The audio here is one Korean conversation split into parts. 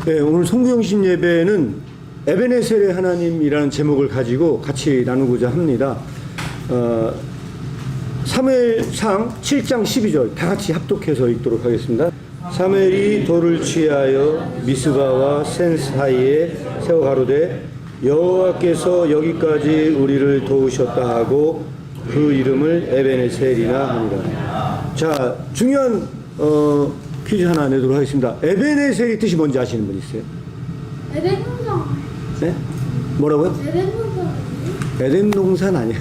네, 오늘 송구영신 예배는 에베네셀의 하나님이라는 제목을 가지고 같이 나누고자 합니다. 사무엘상 7장 12절 다 같이 합독해서 읽도록 하겠습니다. 사무엘이 돌을 취하여 미스바와 센 사이에 세워 가로되 여호와께서 여기까지 우리를 도우셨다 하고 그 이름을 에베네셀이라 하니라. 자, 중요한 퀴즈 하나 내도록 하겠습니다. 에베네셀이 뜻이 뭔지 아시는 분 있어요? 에덴 동산. 네? 뭐라고요? 에덴 동산. 에덴 동산 아니에요.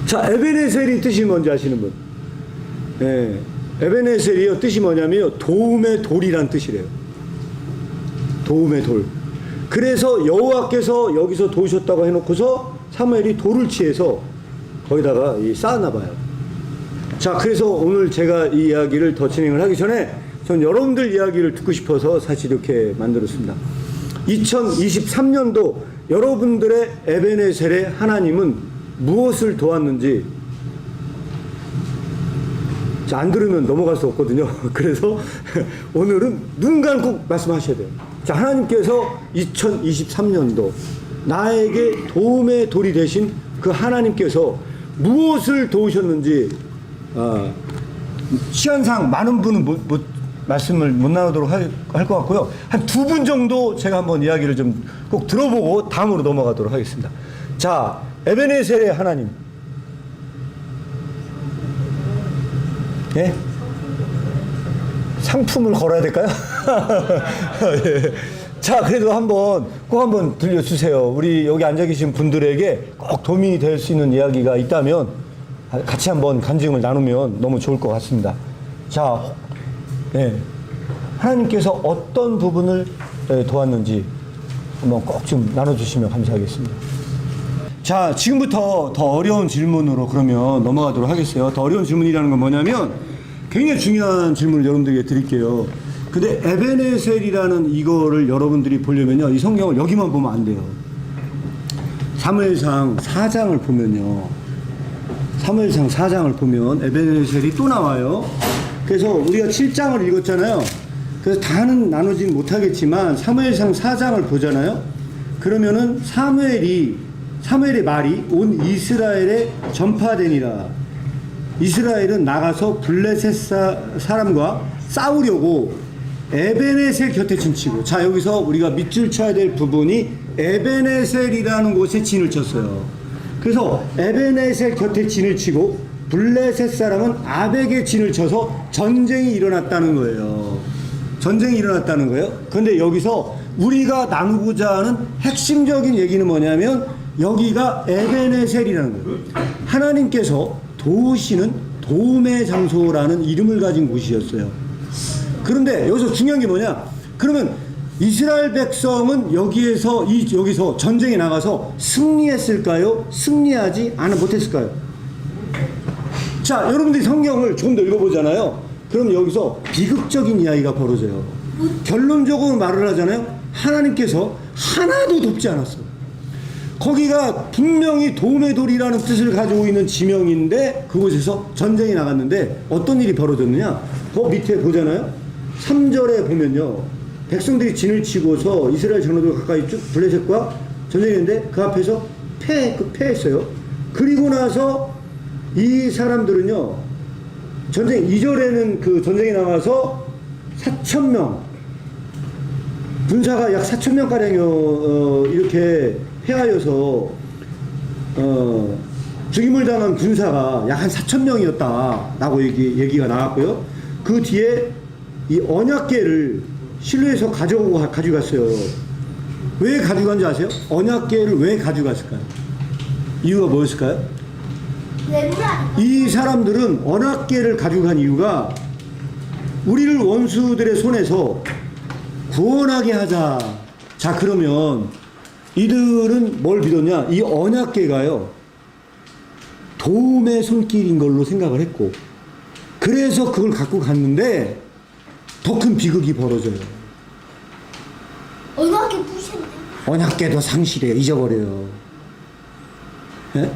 자, 에베네셀이 뜻이 뭔지 아시는 분? 네. 에베네셀이요, 뜻이 뭐냐면요, 도움의 돌이란 뜻이래요. 도움의 돌. 그래서 여호와께서 여기서 도우셨다고 해놓고서 사무엘이 돌을 취해서 거기다가 쌓았나 봐요. 자, 그래서 오늘 제가 이 이야기를 더 진행을 하기 전에 전 여러분들 이야기를 듣고 싶어서 사실 이렇게 만들었습니다. 2023년도 여러분들의 에베네셀의 하나님은 무엇을 도왔는지, 자, 안 들으면 넘어갈 수 없거든요. 그래서 오늘은 눈 감고 말씀하셔야 돼요. 자, 하나님께서 2023년도 나에게 도움의 돌이 되신 그 하나님께서 무엇을 도우셨는지, 시간상 많은 분은 말씀을 못 나누도록 할 것 같고요. 한 두 분 정도 제가 한번 이야기를 좀 꼭 들어보고 다음으로 넘어가도록 하겠습니다. 자, 에베네셀의 하나님. 예? 상품을 걸어야 될까요? 예. 자, 그래도 꼭 한번 들려주세요. 우리 여기 앉아 계신 분들에게 꼭 도움이 될 수 있는 이야기가 있다면 같이 한번 간증을 나누면 너무 좋을 것 같습니다. 자, 예. 하나님께서 어떤 부분을 도왔는지 한번 꼭 좀 나눠주시면 감사하겠습니다. 자, 지금부터 더 어려운 질문으로 그러면 넘어가도록 하겠어요. 더 어려운 질문이라는 건 뭐냐면 굉장히 중요한 질문을 여러분들에게 드릴게요. 근데 에베네셀이라는 이거를 여러분들이 보려면요, 이 성경을 여기만 보면 안 돼요. 사무엘상 4장을 보면요, 사무엘상 4장을 보면 에베네셀이 또 나와요. 그래서 우리가 7장을 읽었잖아요. 그래서 다는 나누진 못하겠지만 사무엘상 4장을 보잖아요. 그러면은 사무엘의 말이 온 이스라엘에 전파되니라. 이스라엘은 나가서 블레셋 사람과 싸우려고 에베네셀 곁에 진치고, 자, 여기서 우리가 밑줄 쳐야 될 부분이 에베네셀이라는 곳에 진을 쳤어요. 그래서 에베네셀 곁에 진을 치고 블레셋 사람은 아벡에 진을 쳐서 전쟁이 일어났다는 거예요. 전쟁이 일어났다는 거예요. 그런데 여기서 우리가 나누고자 하는 핵심적인 얘기는 뭐냐면 여기가 에베네셀이라는 거예요. 하나님께서 도우시는 도움의 장소라는 이름을 가진 곳이었어요. 그런데 여기서 중요한 게 뭐냐? 그러면 이스라엘 백성은 여기서 전쟁에 나가서 승리했을까요? 승리하지 못했을까요? 자, 여러분들이 성경을 조금 더 읽어보잖아요. 그럼 여기서 비극적인 이야기가 벌어져요. 결론적으로 말을 하잖아요. 하나님께서 하나도 돕지 않았어요. 거기가 분명히 도움의 돌이라는 뜻을 가지고 있는 지명인데 그곳에서 전쟁이 나갔는데 어떤 일이 벌어졌느냐? 그 밑에 보잖아요. 3절에 보면요, 백성들이 진을 치고서 이스라엘 장로들 가까이 쭉 블레셋과 전쟁했는데 그 앞에서 패했어요. 그리고 나서 이 사람들은요, 전쟁 2절에는 그 전쟁이 나가서 4,000명, 군사가 약 4,000명가량이 이렇게 패하여서 죽임을 당한 군사가 약 한 4,000명이었다라고 얘기가 나왔고요. 그 뒤에 이 언약궤를 실로에서 가져갔어요. 왜 가져간지 아세요? 언약궤를 왜 가져갔을까요? 이유가 뭐였을까요? 이 사람들은 언약궤를 가져간 이유가 우리를 원수들의 손에서 구원하게 하자. 자, 그러면 이들은 뭘 믿었냐? 이 언약궤가요, 도움의 손길인 걸로 생각을 했고, 그래서 그걸 갖고 갔는데 더 큰 비극이 벌어져요. 언약궤 부셨네. 언약궤도 상실해요. 잊어버려요. 예?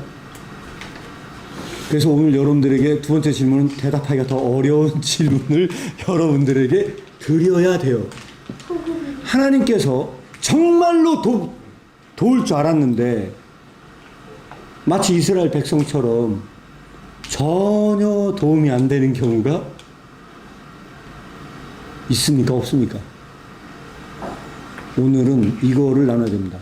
그래서 오늘 여러분들에게 두 번째 질문은 대답하기가 더 어려운 질문을 여러분들에게 드려야 돼요. 하나님께서 정말로 도울 줄 알았는데 마치 이스라엘 백성처럼 전혀 도움이 안 되는 경우가 있습니까? 없습니까? 오늘은 이거를 나눠야 됩니다.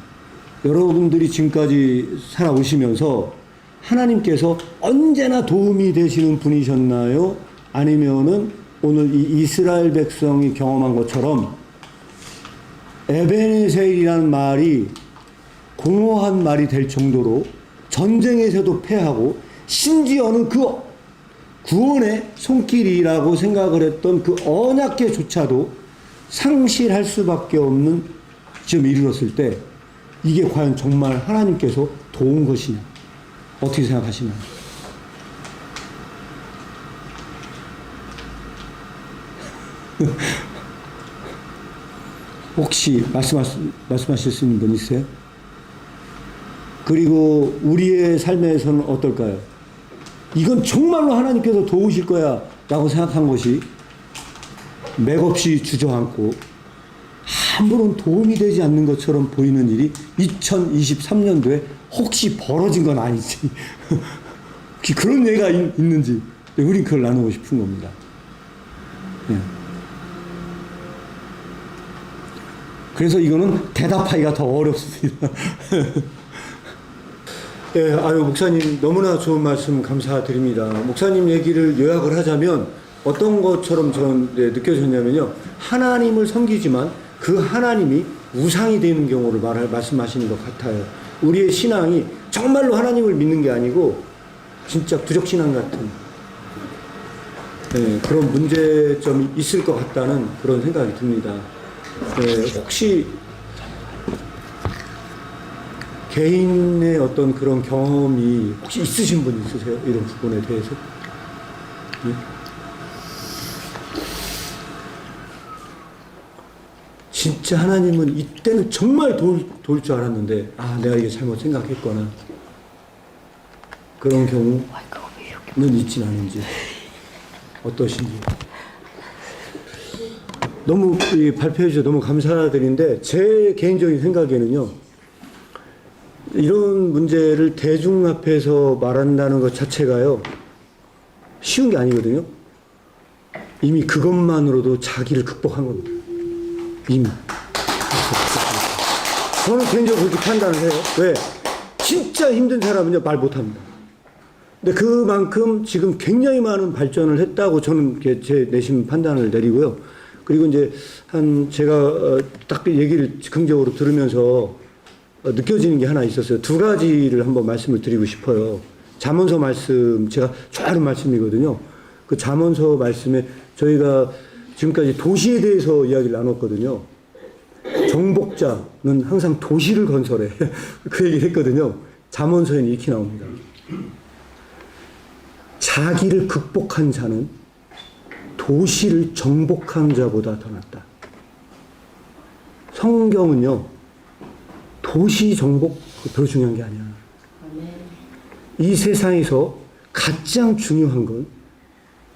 여러분들이 지금까지 살아오시면서 하나님께서 언제나 도움이 되시는 분이셨나요? 아니면은 오늘 이 이스라엘 백성이 경험한 것처럼 에베네셀이라는 말이 공허한 말이 될 정도로 전쟁에서도 패하고 심지어는 그 구원의 손길이라고 생각을 했던 그 언약궤조차도 상실할 수밖에 없는 지점에 이르렀을 때 이게 과연 정말 하나님께서 도운 것이냐? 어떻게 생각하시나요? 혹시 말씀하실 수 있는 분 있어요? 그리고 우리의 삶에서는 어떨까요? 이건 정말로 하나님께서 도우실 거야 라고 생각한 것이 맥없이 주저앉고 아무런 도움이 되지 않는 것처럼 보이는 일이 2023년도에 혹시 벌어진 건 아니지. 혹시 그런 예가 있는지 우린 그걸 나누고 싶은 겁니다. 예. 그래서 이거는 대답하기가 더 어렵습니다. 예, 아유, 목사님 너무나 좋은 말씀 감사드립니다. 목사님 얘기를 요약을 하자면 어떤 것처럼 저는 느껴졌냐면요. 하나님을 섬기지만 그 하나님이 우상이 되는 경우를 말씀하시는 것 같아요. 우리의 신앙이 정말로 하나님을 믿는 게 아니고 진짜 부적신앙 같은 그런 문제점이 있을 것 같다는 그런 생각이 듭니다. 혹시 개인의 어떤 그런 경험이 혹시 있으신 분 있으세요? 이런 부분에 대해서? 네? 진짜 하나님은 이때는 정말 도울 줄 알았는데 내가 이게 잘못 생각했거나 그런 경우는 있진 않은지 어떠신지. 너무 발표해 주셔서 너무 감사드린데 제 개인적인 생각에는요. 이런 문제를 대중 앞에서 말한다는 것 자체가요. 쉬운 게 아니거든요. 이미 그것만으로도 자기를 극복한 겁니다. 이미. 저는 개인적으로 그렇게 판단을 해요. 왜? 진짜 힘든 사람은요, 말 못합니다. 근데 그만큼 지금 굉장히 많은 발전을 했다고 저는 제 내심 판단을 내리고요. 그리고 이제 제가 딱 얘기를 긍정적으로 들으면서 느껴지는 게 하나 있었어요. 두 가지를 한번 말씀을 드리고 싶어요. 잠언서 말씀, 제가 좋아하는 말씀이거든요. 그 잠언서 말씀에 저희가 지금까지 도시에 대해서 이야기를 나눴거든요. 정복자는 항상 도시를 건설해. 그 얘기를 했거든요. 잠언서에는 이렇게 나옵니다. 자기를 극복한 자는 도시를 정복한 자보다 더 낫다. 성경은요, 도시 정복 별로 중요한 게 아니야. 이 세상에서 가장 중요한 건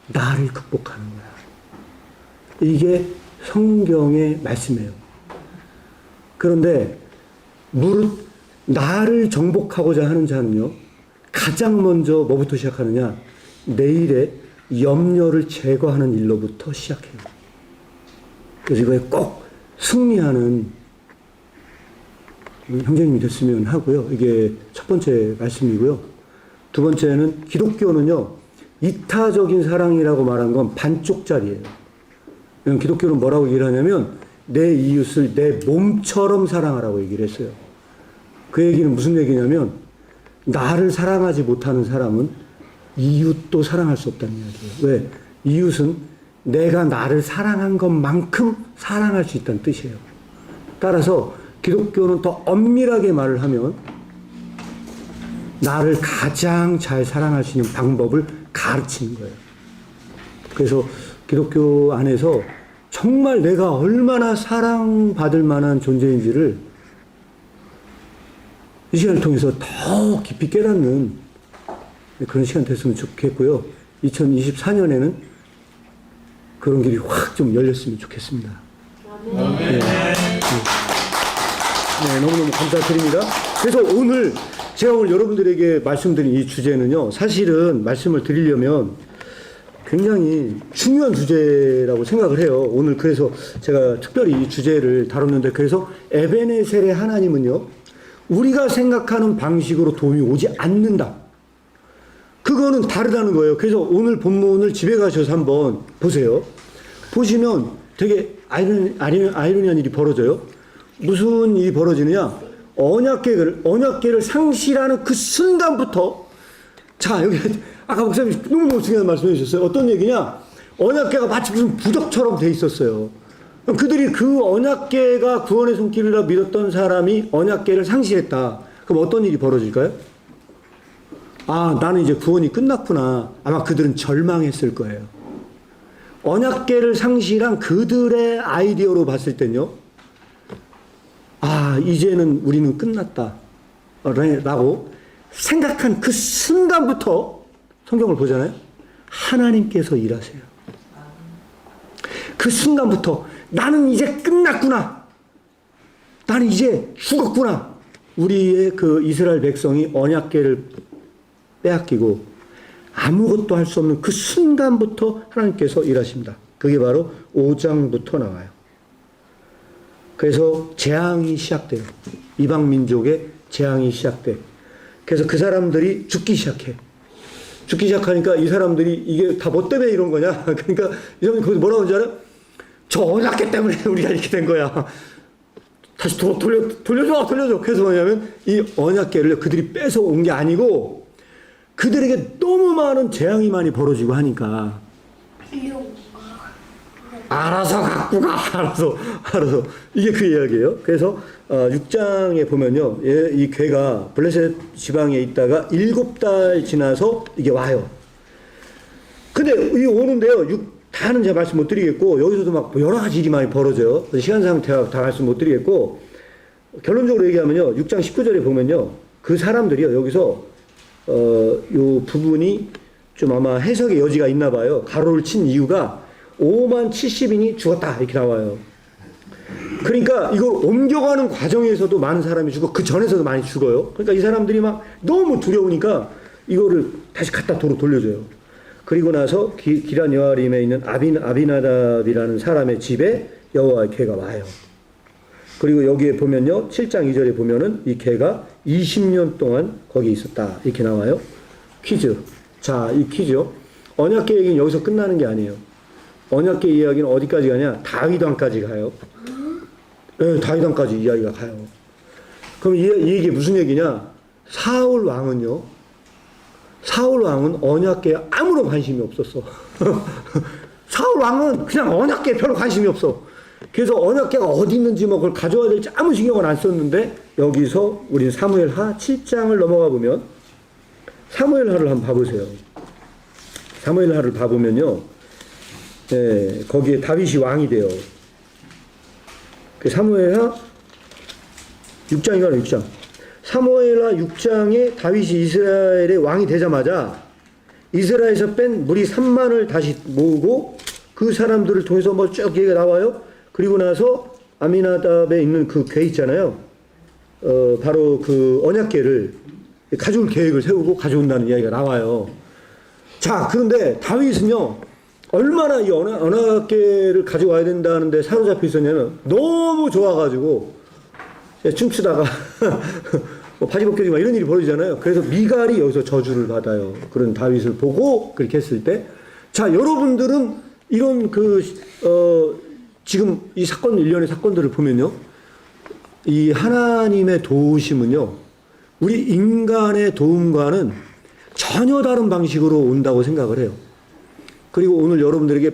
나를 극복하는 거야. 이게 성경의 말씀이에요. 그런데 무릇 나를 정복하고자 하는 자는요, 가장 먼저 뭐부터 시작하느냐? 내일의 염려를 제거하는 일로부터 시작해요. 그래서 이거에 꼭 승리하는 형제님이 됐으면 하고요. 이게 첫 번째 말씀이고요. 두 번째는 기독교는요, 이타적인 사랑이라고 말한 건 반쪽짜리예요. 기독교는 뭐라고 얘기를 하냐면 내 이웃을 내 몸처럼 사랑하라고 얘기를 했어요. 그 얘기는 무슨 얘기냐면 나를 사랑하지 못하는 사람은 이웃도 사랑할 수 없다는 이야기예요. 왜? 이웃은 내가 나를 사랑한 것만큼 사랑할 수 있다는 뜻이에요. 따라서 기독교는 더 엄밀하게 말을 하면 나를 가장 잘 사랑할 수 있는 방법을 가르치는 거예요. 그래서 기독교 안에서 정말 내가 얼마나 사랑받을 만한 존재인지를 이 시간을 통해서 더 깊이 깨닫는 그런 시간 됐으면 좋겠고요. 2024년에는 그런 길이 확 좀 열렸으면 좋겠습니다. 네. 네, 너무너무 감사드립니다. 그래서 오늘 제가 오늘 여러분들에게 말씀드린 이 주제는요, 사실은 말씀을 드리려면 굉장히 중요한 주제라고 생각을 해요. 오늘 그래서 제가 특별히 이 주제를 다뤘는데, 그래서 에베네셀의 하나님은요, 우리가 생각하는 방식으로 도움이 오지 않는다. 그거는 다르다는 거예요. 그래서 오늘 본문을 집에 가셔서 한번 보세요. 보시면 되게 아이러니한 일이 벌어져요. 무슨 일이 벌어지느냐? 언약궤를 상실하는 그 순간부터, 자, 여기 아까 목사님 너무 중요한 말씀해 주셨어요. 어떤 얘기냐? 언약궤가 마치 무슨 부적처럼 돼 있었어요. 그들이 그 언약궤가 구원의 손길이라 믿었던 사람이 언약궤를 상실했다. 그럼 어떤 일이 벌어질까요? 아, 나는 이제 구원이 끝났구나. 아마 그들은 절망했을 거예요. 언약궤를 상실한 그들의 아이디어로 봤을 땐요, 아, 이제는 우리는 끝났다 라고 생각한 그 순간부터 성경을 보잖아요. 하나님께서 일하세요. 그 순간부터 나는 이제 끝났구나. 나는 이제 죽었구나. 우리의 그 이스라엘 백성이 언약궤를 빼앗기고 아무것도 할 수 없는 그 순간부터 하나님께서 일하십니다. 그게 바로 5장부터 나와요. 그래서 재앙이 시작돼요. 이방 민족의 재앙이 시작돼. 그래서 그 사람들이 죽기 시작해. 죽기 시작하니까 이 사람들이 이게 다 뭐 때문에 이런 거냐? 그러니까 이 사람이 거기서 뭐라고 하는지 알아요? 저 언약궤 때문에 우리가 이렇게 된 거야. 다시 돌려줘. 그래서 뭐냐면 이 언약궤를 그들이 뺏어온 게 아니고 그들에게 너무 많은 재앙이 많이 벌어지고 하니까 알아서 갖고 가. 알아서. 이게 그 이야기예요. 그래서 6장에 보면요, 이 궤가 블레셋 지방에 있다가 7달 지나서 이게 와요. 근데 이 오는데요, 다는 제가 말씀 못 드리겠고, 여기서도 막 여러 가지 일이 많이 벌어져요. 시간상 다 말씀 못 드리겠고, 결론적으로 얘기하면요, 6장 19절에 보면요, 그 사람들이요, 여기서 요 부분이 좀 아마 해석의 여지가 있나 봐요. 가로를 친 이유가 5만 70인이 죽었다 이렇게 나와요. 그러니까 이걸 옮겨가는 과정에서도 많은 사람이 죽고 그 전에서도 많이 죽어요. 그러니까 이 사람들이 막 너무 두려우니까 이거를 다시 갖다 도로 돌려줘요. 그리고 나서 기란 여아림에 있는 아비나답이라는 사람의 집에 여호와의 궤가 와요. 그리고 여기에 보면요, 7장 2절에 보면은 이 궤가 20년 동안 거기 있었다 이렇게 나와요. 퀴즈. 자, 이 퀴즈요. 언약궤 얘기는 여기서 끝나는 게 아니에요. 언약궤 이야기는 어디까지 가냐? 다윗왕까지 가요. 네, 다윗왕까지 이야기가 가요. 그럼 이 얘기 무슨 얘기냐? 사울 왕은 언약궤에 아무런 관심이 없었어. 사울 왕은 그냥 언약궤에 별로 관심이 없어. 그래서 언약궤가 어디 있는지 뭐 그걸 가져와야 될지 아무 신경을 안 썼는데, 여기서 우리는 사무엘하 7장을 넘어가 보면 사무엘하를 한번 봐보세요. 사무엘하를 봐보면요, 네, 거기에 다윗이 왕이 돼요. 그 사무엘하 6장이잖아요, 6장. 사무엘하 6장에 다윗이 이스라엘의 왕이 되자마자 이스라엘에서 뺀 무리 3만을 다시 모으고 그 사람들을 통해서 뭐 쭉 얘기가 나와요. 그리고 나서 아미나답에 있는 그 궤 있잖아요. 바로 그 언약궤를 가져올 계획을 세우고 가져온다는 이야기가 나와요. 자, 그런데 다윗은요, 얼마나 이 언약궤를 가져와야 된다는데 사로잡혀 있었냐면, 너무 좋아가지고 춤추다가 뭐 바지 벗겨지고 이런 일이 벌어지잖아요. 그래서 미갈이 여기서 저주를 받아요. 그런 다윗을 보고 그렇게 했을 때, 자, 여러분들은 이런 지금 이 사건, 일련의 사건들을 보면요, 이 하나님의 도우심은요, 우리 인간의 도움과는 전혀 다른 방식으로 온다고 생각을 해요. 그리고 오늘 여러분들에게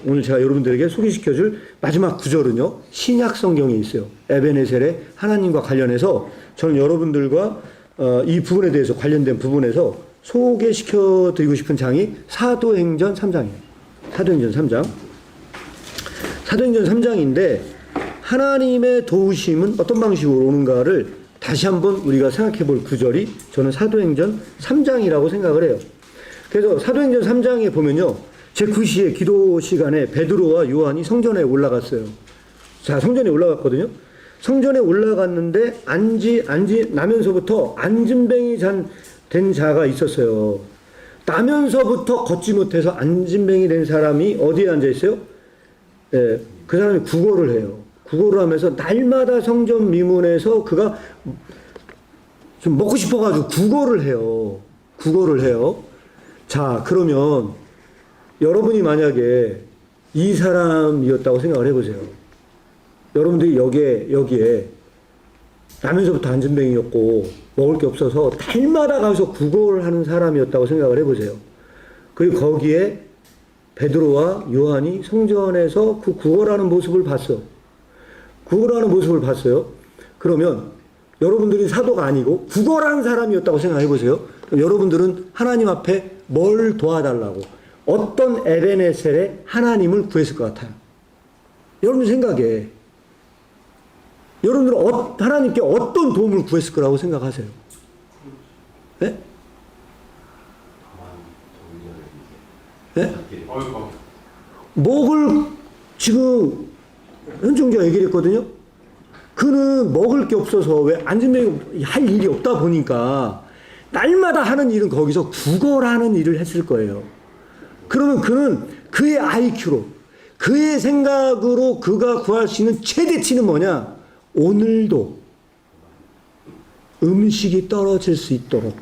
오늘 제가 여러분들에게 소개시켜줄 마지막 구절은요, 신약 성경에 있어요. 에베네셀의 하나님과 관련해서 저는 여러분들과 이 부분에 대해서 관련된 부분에서 소개시켜드리고 싶은 장이 사도행전 3장이에요. 사도행전 3장. 사도행전 3장인데 하나님의 도우심은 어떤 방식으로 오는가를 다시 한번 우리가 생각해 볼 구절이 저는 사도행전 3장이라고 생각을 해요. 그래서 사도행전 3장에 보면요, 제9시에 기도 시간에 베드로와 요한이 성전에 올라갔어요. 자, 성전에 올라갔거든요. 성전에 올라갔는데 나면서부터 안진뱅이 된 자가 있었어요. 나면서부터 걷지 못해서 안진뱅이 된 사람이 어디에 앉아 있어요? 예, 그 사람이 구걸을 해요. 구걸을 하면서 날마다 성전 미문에서 그가 좀 먹고 싶어가지고 구걸을 해요. 구걸을 해요. 자, 그러면 여러분이 만약에 이 사람이었다고 생각을 해보세요. 여러분들이 여기에 나면서부터 안진뱅이였고 먹을 게 없어서 달마다 가서 구걸을 하는 사람이었다고 생각을 해보세요. 그리고 거기에 베드로와 요한이 성전에서 그 구걸하는 모습을 봤어. 구걸하는 모습을 봤어요. 그러면 여러분들이 사도가 아니고 구걸하는 사람이었다고 생각해 보세요. 여러분들은 하나님 앞에 뭘 도와달라고, 어떤 에베네셀에 하나님을 구했을 것 같아요. 여러분 생각에 여러분들은 하나님께 어떤 도움을 구했을 거라고 생각하세요? 네? 네? 먹을, 지금 현종기가 얘기를 했거든요. 그는 먹을 게 없어서 왜 안진뱅이 할 일이 없다 보니까 날마다 하는 일은 거기서 구걸하는 일을 했을 거예요. 그러면 그는 그의 IQ로, 그의 생각으로 그가 구할 수 있는 최대치는 뭐냐? 오늘도 음식이 떨어질 수 있도록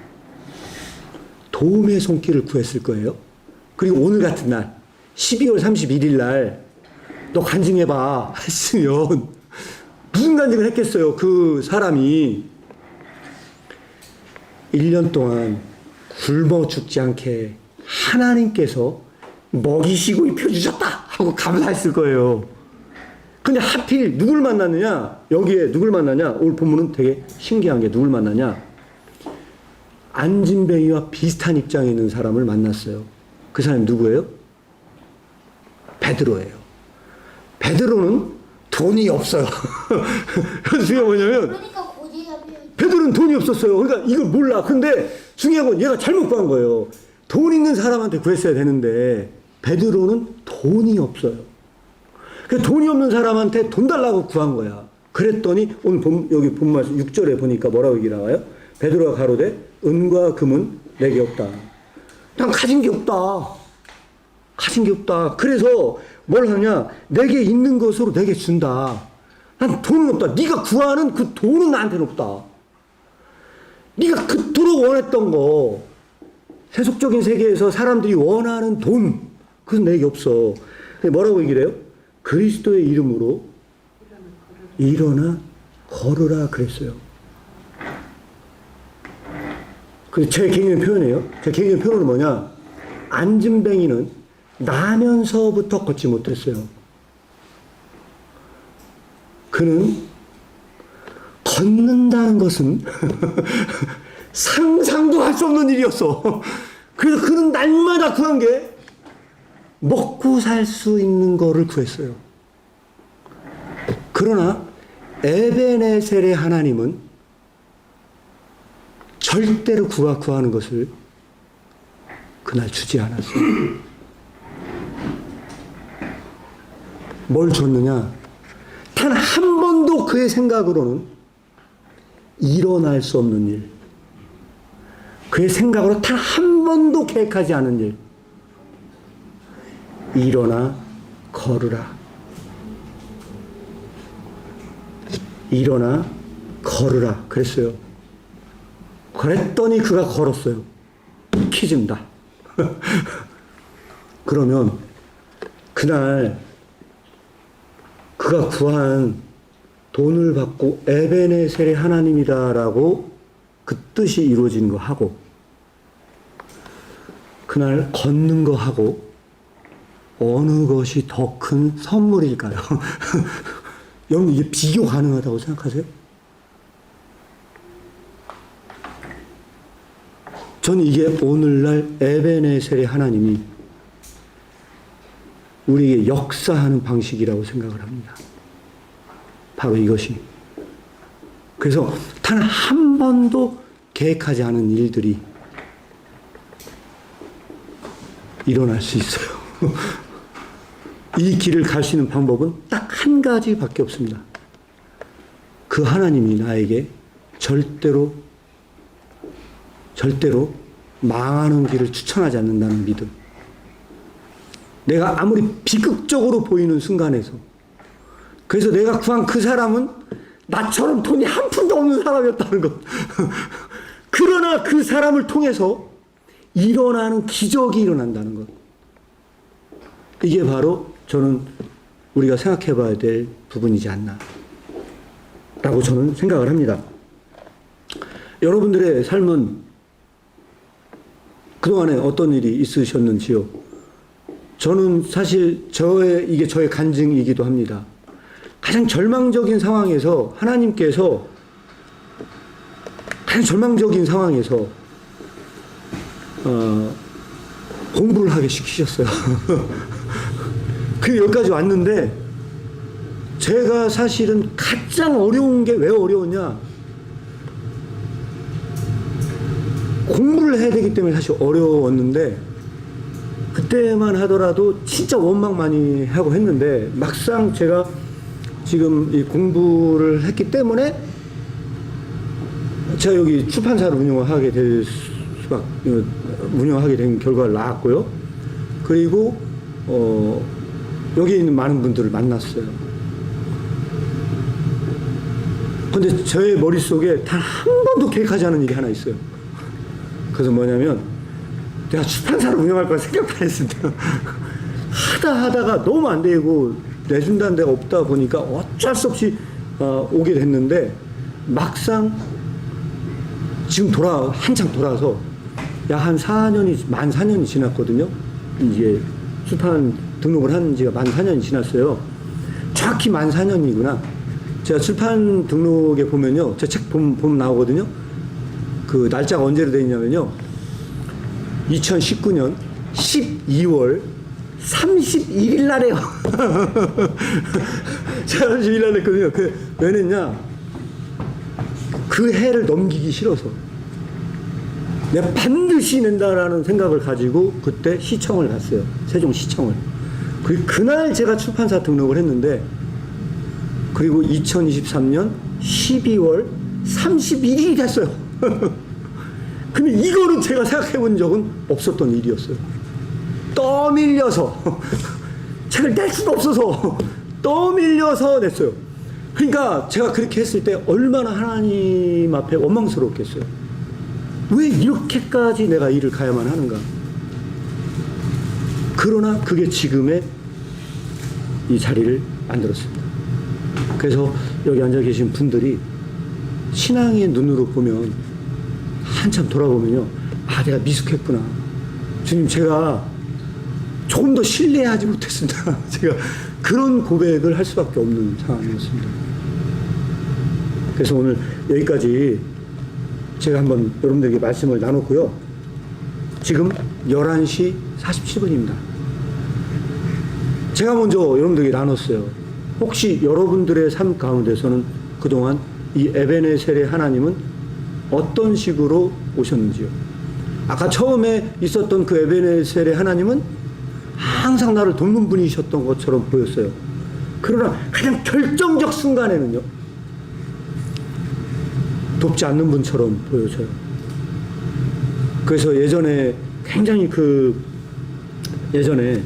도움의 손길을 구했을 거예요. 그리고 오늘 같은 날 12월 31일 날 너 간증해봐 했으면 무슨 간증을 했겠어요. 그 사람이 1년 동안 굶어 죽지 않게 하나님께서 먹이시고 입혀주셨다 하고 감사했을 거예요. 근데 하필 누굴 만났느냐? 여기에 누굴 만나냐? 오늘 본문은 되게 신기한 게 누굴 만나냐? 안진뱅이와 비슷한 입장에 있는 사람을 만났어요. 그 사람이 누구예요? 베드로예요. 베드로는 돈이 없어요. 중요한 뭐냐면 그러니까 고지섭이 베드로는 돈이 없었어요. 그러니까 이걸 몰라. 근데 중요한 건 얘가 잘못 구한 거예요. 돈 있는 사람한테 구했어야 되는데 베드로는 돈이 없어요. 그 돈이 없는 사람한테 돈 달라고 구한 거야. 그랬더니 오늘 여기 본 말씀 6절에 보니까 뭐라고 얘기 나와요? 베드로가 가로되 은과 금은 내게 없다. 난 가진 게 없다. 가진 게 없다. 그래서 뭘 하냐? 내게 있는 것으로 내게 준다. 난 돈은 없다. 네가 구하는 그 돈은 나한테는 없다. 네가 그토록 원했던 거, 세속적인 세계에서 사람들이 원하는 돈, 그건 내게 없어. 뭐라고 얘기를 해요? 그리스도의 이름으로 일어나 걸으라 그랬어요. 제 개인의 표현이에요. 제 개인의 표현은 뭐냐? 안진뱅이는 나면서부터 걷지 못했어요. 그는 걷는다는 것은 상상도 할 수 없는 일이었어. 그래서 그는 날마다 구한 게 먹고 살 수 있는 거를 구했어요. 그러나 에베네셀의 하나님은 절대로 그가 구하는 것을 그날 주지 않았어요. 뭘 줬느냐? 단 한 번도 그의 생각으로는 일어날 수 없는 일, 그의 생각으로 단 한 번도 계획하지 않은 일, 일어나 걸으라. 일어나 걸으라 그랬어요. 그랬더니 그가 걸었어요. 퀴즈입니다. 그러면 그날 그가 구한 돈을 받고 에베네셀의 하나님이다라고 그 뜻이 이루어지는 거 하고 그날 걷는 거 하고 어느 것이 더 큰 선물일까요? 여러분 이게 비교 가능하다고 생각하세요? 저는 이게 오늘날 에베네셀의 하나님이 우리에게 역사하는 방식이라고 생각을 합니다. 바로 이것이. 그래서 단 한 번도 계획하지 않은 일들이 일어날 수 있어요. 이 길을 갈 수 있는 방법은 딱 한 가지밖에 없습니다. 그 하나님이 나에게 절대로 망하는 길을 추천하지 않는다는 믿음. 내가 아무리 비극적으로 보이는 순간에서, 그래서 내가 구한 그 사람은 나처럼 돈이 한 푼도 없는 사람이었다는 것. 그러나 그 사람을 통해서 일어나는 기적이 일어난다는 것. 이게 바로 저는 우리가 생각해 봐야 될 부분이지 않나 라고 저는 생각을 합니다. 여러분들의 삶은 그동안에 어떤 일이 있으셨는지요? 저는 사실 이게 저의 간증이기도 합니다. 가장 절망적인 상황에서 하나님께서 공부를 하게 시키셨어요. 그 여기까지 왔는데 제가 사실은 가장 어려운 게 왜 어려웠냐? 공부를 해야 되기 때문에 사실 어려웠는데 그때만 하더라도 진짜 원망 많이 하고 했는데 막상 제가 지금 이 공부를 했기 때문에 제가 여기 출판사를 운영하게 된 결과를 낳았고요. 그리고 여기 있는 많은 분들을 만났어요. 근데 저의 머릿속에 단 한 번도 계획하지 않은 일이 하나 있어요. 그래서 뭐냐면 내가 출판사를 운영할 걸 생각도 안 했습니다. 하다가 너무 안 되고 내준다는 데가 없다 보니까 어쩔 수 없이 오게 됐는데 막상 지금 한창 돌아서 한 만 4년이 지났거든요. 이제 출판 등록을 한 지가 만 4년이 지났어요. 정확히 만 4년이구나. 제가 출판 등록에 보면요. 제 책 보면 나오거든요. 그 날짜가 언제로 되어 있냐면요. 2019년 12월 31일 날에요. 제가 31일 날 했거든요. 왜 냈냐? 그 해를 넘기기 싫어서. 내가 반드시 낸다라는 생각을 가지고 그때 시청을 갔어요. 세종시청을. 그리고 그날 제가 출판사 등록을 했는데, 그리고 2023년 12월 31일이 됐어요. 근데 이거는 제가 생각해 본 적은 없었던 일이었어요. 떠밀려서 책을 낼 수가 없어서 떠밀려서 냈어요. 그러니까 제가 그렇게 했을 때 얼마나 하나님 앞에 원망스러웠겠어요. 왜 이렇게까지 내가 일을 가야만 하는가. 그러나 그게 지금의 이 자리를 만들었습니다. 그래서 여기 앉아 계신 분들이 신앙의 눈으로 보면 한참 돌아보면요, 내가 미숙했구나. 주님, 제가 조금 더 신뢰하지 못했습니다. 제가 그런 고백을 할 수밖에 없는 상황이었습니다. 그래서 오늘 여기까지 제가 한번 여러분들에게 말씀을 나눴고요. 지금 11시 47분입니다. 제가 먼저 여러분들에게 나눴어요. 혹시 여러분들의 삶 가운데서는 그동안 이 에베네셀의 하나님은 어떤 식으로 오셨는지요? 아까 처음에 있었던 그 에베네셀의 하나님은 항상 나를 돕는 분이셨던 것처럼 보였어요. 그러나 가장 결정적 순간에는요, 돕지 않는 분처럼 보여져요. 그래서 예전에 굉장히 예전에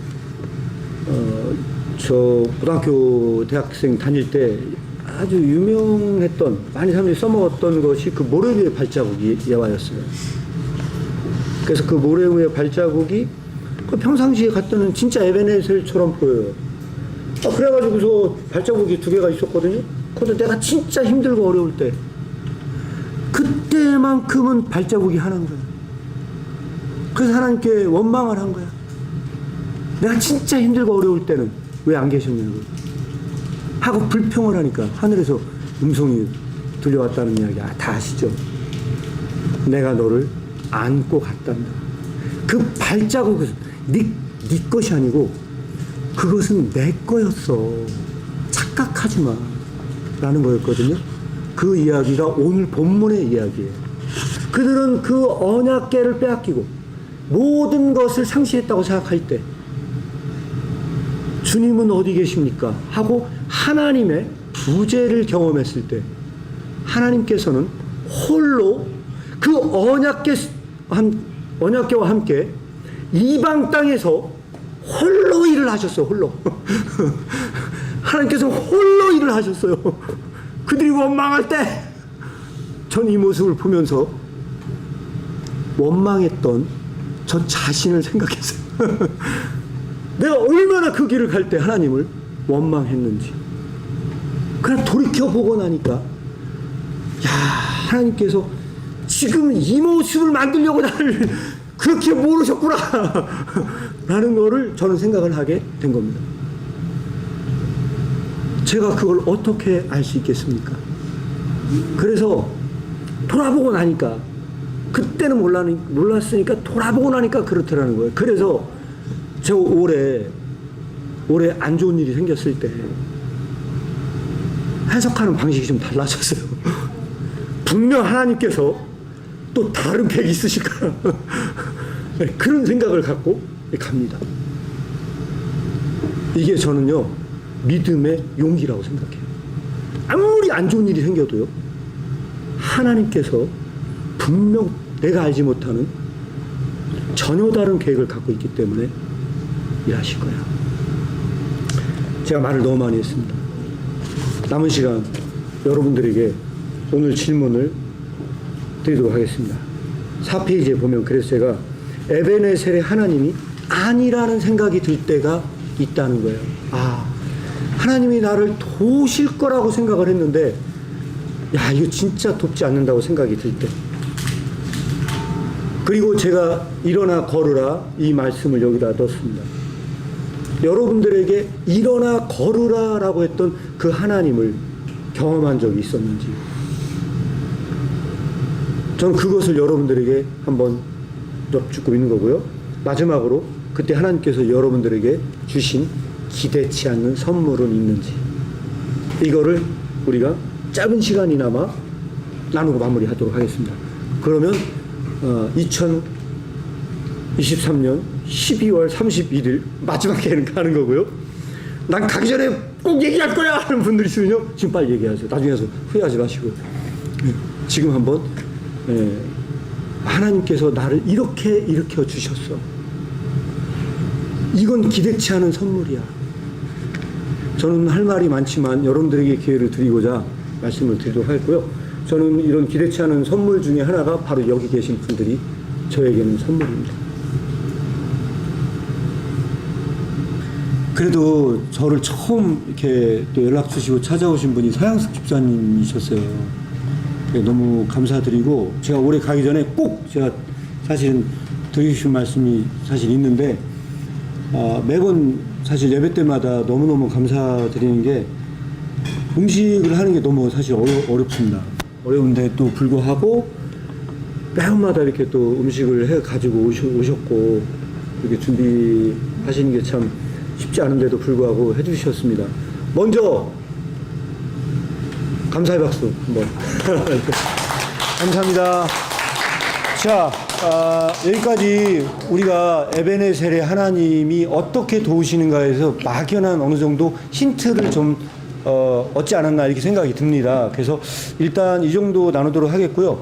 저 고등학교 대학생 다닐 때 아주 유명했던, 많이 사람들이 써먹었던 것이 그 모래 위의 발자국이 예화였어요. 그래서 그 모래 위의 발자국이 그 평상시에 갔더니 진짜 에베네셀처럼 보여요. 그래가지고서 발자국이 2개가 있었거든요. 그런데 내가 진짜 힘들고 어려울 때, 그때만큼은 발자국이 하나인 거야. 그래서 하나님께 원망을 한 거야. 내가 진짜 힘들고 어려울 때는 왜 안 계셨냐고 하고 불평을 하니까 하늘에서 음성이 들려왔다는 이야기 다 아시죠? 내가 너를 안고 갔단다. 그 발자국은 네 것이 아니고 그것은 내 거였어. 착각하지 마. 라는 거였거든요. 그 이야기가 오늘 본문의 이야기예요. 그들은 그 언약궤를 빼앗기고 모든 것을 상실했다고 생각할 때 주님은 어디 계십니까? 하고 하나님의 부재를 경험했을 때 하나님께서는 홀로 그 언약궤와 함께 이방 땅에서 홀로 일을 하셨어요. 홀로. 하나님께서 홀로 일을 하셨어요. 그들이 원망할 때 전 이 모습을 보면서 원망했던 전 자신을 생각했어요. 내가 얼마나 그 길을 갈 때 하나님을 원망했는지. 그냥 돌이켜보고 나니까 야, 하나님께서 지금 이 모습을 만들려고 나를 그렇게 모르셨구나 라는 거를 저는 생각을 하게 된 겁니다. 제가 그걸 어떻게 알 수 있겠습니까? 그래서 돌아보고 나니까, 그때는 몰랐으니까 돌아보고 나니까 그렇더라는 거예요. 그래서 제가 올해 안 좋은 일이 생겼을 때 해석하는 방식이 좀 달라졌어요. 분명 하나님께서 또 다른 계획이 있으실 거야. 그런 생각을 갖고 갑니다. 이게 저는요, 믿음의 용기라고 생각해요. 아무리 안 좋은 일이 생겨도요, 하나님께서 분명 내가 알지 못하는 전혀 다른 계획을 갖고 있기 때문에 일하실 거야. 제가 말을 너무 많이 했습니다. 남은 시간 여러분들에게 오늘 질문을 드리도록 하겠습니다. 4페이지에 보면 그래서 제가 에베네셀의 하나님이 아니라는 생각이 들 때가 있다는 거예요. 아, 하나님이 나를 도우실 거라고 생각을 했는데, 야, 이거 진짜 돕지 않는다고 생각이 들 때. 그리고 제가 일어나 걸으라 이 말씀을 여기다 넣습니다. 여러분들에게 일어나 걸으라 라고 했던 그 하나님을 경험한 적이 있었는지, 저는 그것을 여러분들에게 한번 여쭙고 있는 거고요. 마지막으로 그때 하나님께서 여러분들에게 주신 기대치 않는 선물은 있는지, 이거를 우리가 짧은 시간이나마 나누고 마무리하도록 하겠습니다. 그러면 2023년 12월 31일 마지막에는 가는 거고요. 난 가기 전에 꼭 얘기할 거야 하는 분들 있으면요, 지금 빨리 얘기하세요. 나중에 와서 후회하지 마시고요. 지금 한번 하나님께서 나를 이렇게 일으켜 주셨어. 이건 기대치 않은 선물이야. 저는 할 말이 많지만 여러분들에게 기회를 드리고자 말씀을 드리도록 하겠고요. 저는 이런 기대치 않은 선물 중에 하나가 바로 여기 계신 분들이 저에게는 선물입니다. 그래도 저를 처음 이렇게 또 연락 주시고 찾아오신 분이 서양숙 집사님이셨어요. 너무 감사드리고, 제가 올해 가기 전에 꼭 제가 사실은 드리고 싶은 말씀이 사실 있는데, 매번 사실 예배 때마다 너무너무 감사드리는 게, 음식을 하는 게 너무 사실 어렵습니다. 어려운데 또 불구하고 매번마다 이렇게 또 음식을 해 가지고 오셨고, 이렇게 준비하시는 게 참 쉽지 않은데도 불구하고 해주셨습니다. 먼저 감사의 박수 한번. 감사합니다. 자, 여기까지 우리가 에베네셀의 하나님이 어떻게 도우시는가에서 막연한 어느 정도 힌트를 좀 얻지 않았나 이렇게 생각이 듭니다. 그래서 일단 이 정도 나누도록 하겠고요.